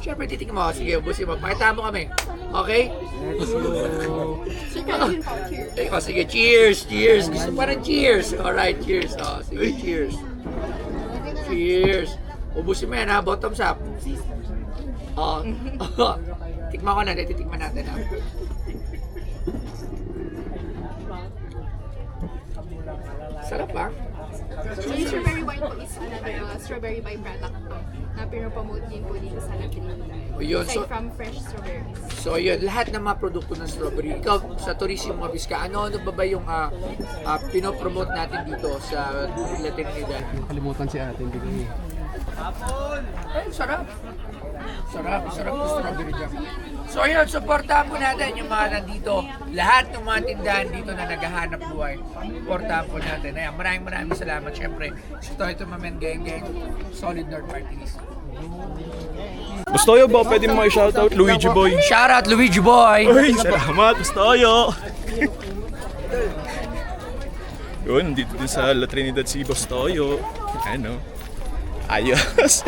Siyempre, titignan mo. Sige, ubusin mo. Pakita mo kami. Okay? Sige, cheers! Cheers! Gusto pa rin cheers! Alright, cheers. Sige, cheers. Cheers! Ubusin mo yan ha, bottoms up. Tikman ko na, titikman natin ha. Sarap ha? So yung strawberry wine po is another strawberry wine product po na pinopromote din po dito sa La Trinidad. Yun, Aside from fresh strawberries. So yun, lahat ng mga produkto ng strawberry. Ikaw, sa Tourism Office ka, ano ba ba yung pinopromote natin dito sa La Trinidad? Kalimutan si ate, hindi ko Ay, sarap. Sarap ng strawberry jam. So yun, supportahan po natin yung mga nandito. Lahat ng mga tindahan dito na naghahanap buhay. Supportahan po natin. Ayan, maraming salamat. Siyempre, ito Mamen Geng, Solid North Parties. Bustoyo ba? Pwede mo i-shoutout? Luigi Boy. Shoutout Luigi Boy! Uy, salamat, Bustoyo! Yun, dito din sa La Trinidad si Bustoyo. Ano? Ayos.